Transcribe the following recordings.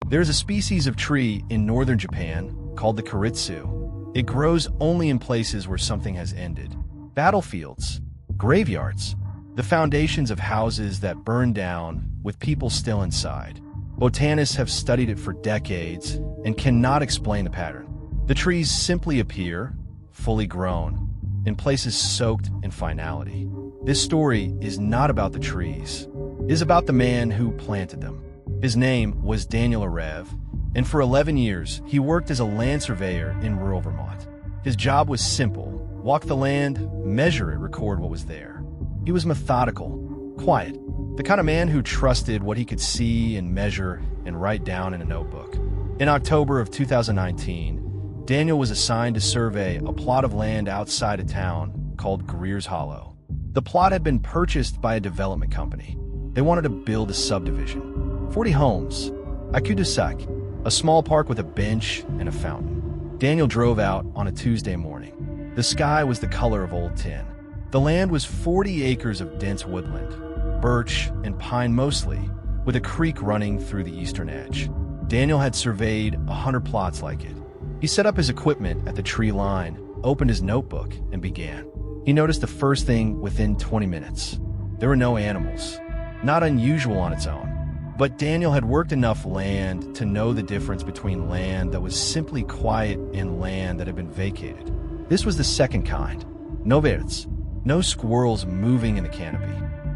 There's a species of tree in northern Japan called the keiretsu. It grows only in places where something has ended. Battlefields, graveyards, the foundations of houses that burn down with people still inside. Botanists have studied it for decades and cannot explain the pattern. The trees simply appear, fully grown, in places soaked in finality. This story is not about the trees. It is about the man who planted them. His name was Daniel Arev, and for 11 years, he worked as a land surveyor in rural Vermont. His job was simple: walk the land, measure it, record what was there. He was methodical, quiet, the kind of man who trusted what he could see and measure and write down in a notebook. In October of 2019, Daniel was assigned to survey a plot of land outside of town called Greer's Hollow. The plot had been purchased by a development company. They wanted to build a subdivision. 40 homes, a cul-de-sac, a small park with a bench and a fountain. Daniel drove out on a Tuesday morning. The sky was the color of old tin. The land was 40 acres of dense woodland, birch and pine mostly, with a creek running through the eastern edge. Daniel had surveyed 100 plots like it. He set up his equipment at the tree line, opened his notebook, and began. He noticed the first thing within 20 minutes. There were no animals. Not unusual on its own. But Daniel had worked enough land to know the difference between land that was simply quiet and land that had been vacated. This was the second kind. No birds. No squirrels moving in the canopy.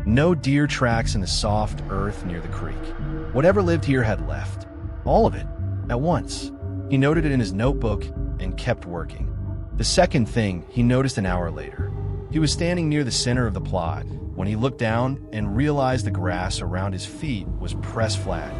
No deer tracks in the soft earth near the creek. Whatever lived here had left. All of it. At once. He noted it in his notebook and kept working. The second thing he noticed an hour later. He was standing near the center of the plot when he looked down and realized the grass around his feet was pressed flat,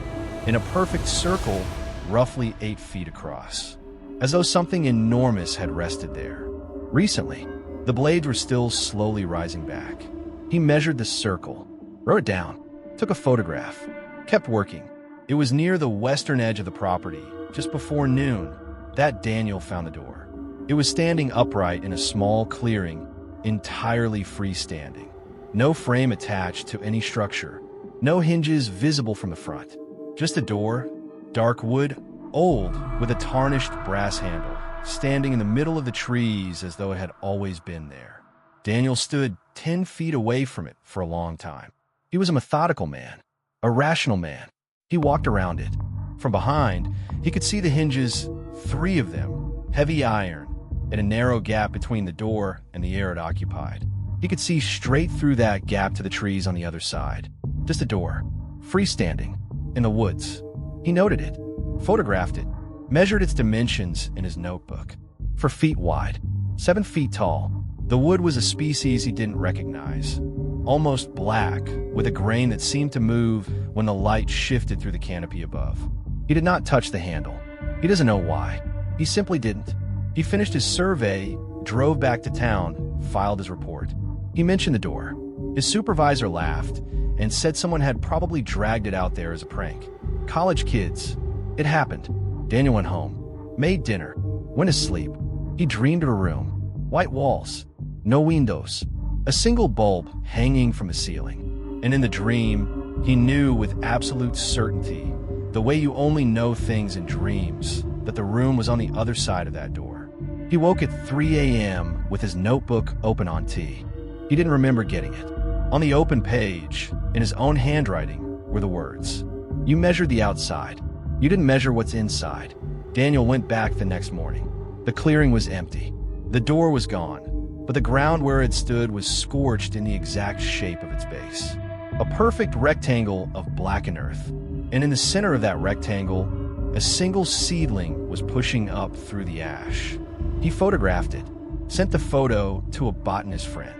in a perfect circle roughly 8 feet across, as though something enormous had rested there. Recently, the blades were still slowly rising back. He measured the circle, wrote it down, took a photograph, kept working. It was near the western edge of the property, just before noon, that Daniel found the door. It was standing upright in a small clearing, entirely freestanding. No frame attached to any structure, no hinges visible from the front. Just a door, dark wood, old, with a tarnished brass handle, standing in the middle of the trees as though it had always been there. Daniel stood 10 feet away from it for a long time. He was a methodical man, a rational man. He walked around it. From behind, he could see the hinges, 3 of them, heavy iron, and a narrow gap between the door and the air it occupied. He could see straight through that gap to the trees on the other side. Just a door, freestanding, in the woods. He noted it, photographed it, measured its dimensions in his notebook. 4 feet wide, 7 feet tall. The wood was a species he didn't recognize. Almost black, with a grain that seemed to move when the light shifted through the canopy above. He did not touch the handle. He doesn't know why. He simply didn't. He finished his survey, drove back to town, filed his report. He mentioned the door. His supervisor laughed and said someone had probably dragged it out there as a prank. College kids. It happened. Daniel went home, made dinner, went to sleep. He dreamed of a room. White walls. No windows. A single bulb hanging from the ceiling. And in the dream, he knew with absolute certainty, the way you only know things in dreams, that the room was on the other side of that door. He woke at 3 a.m. with his notebook open on T. He didn't remember getting it. On the open page, in his own handwriting, were the words, "You measured the outside. You didn't measure what's inside." Daniel went back the next morning. The clearing was empty. The door was gone, but the ground where it stood was scorched in the exact shape of its base. A perfect rectangle of blackened earth. And in the center of that rectangle, a single seedling was pushing up through the ash. He photographed it, sent the photo to a botanist friend.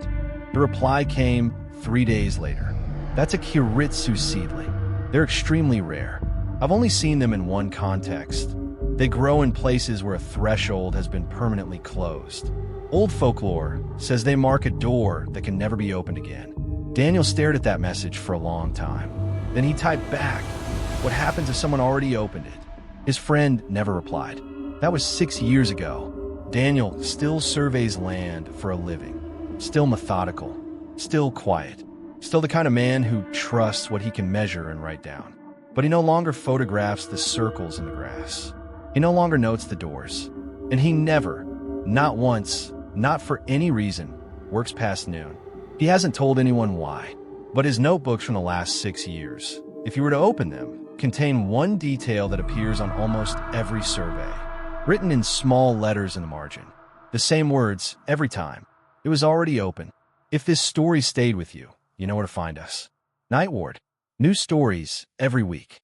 The reply came 3 days later. That's a keiretsu seedling. They're extremely rare. I've only seen them in one context. They grow in places where a threshold has been permanently closed. Old folklore says they mark a door that can never be opened again. Daniel stared at that message for a long time. Then he typed back, "What happens if someone already opened it?" His friend never replied. That was 6 years ago. Daniel still surveys land for a living. Still methodical, still quiet, still the kind of man who trusts what he can measure and write down. But he no longer photographs the circles in the grass. He no longer notes the doors. And he never, not once, not for any reason, works past noon. He hasn't told anyone why. But his notebooks from the last 6 years, if you were to open them, contain one detail that appears on almost every survey, written in small letters in the margin. The same words every time. It was already open. If this story stayed with you, you know where to find us. Night Ward. New stories every week.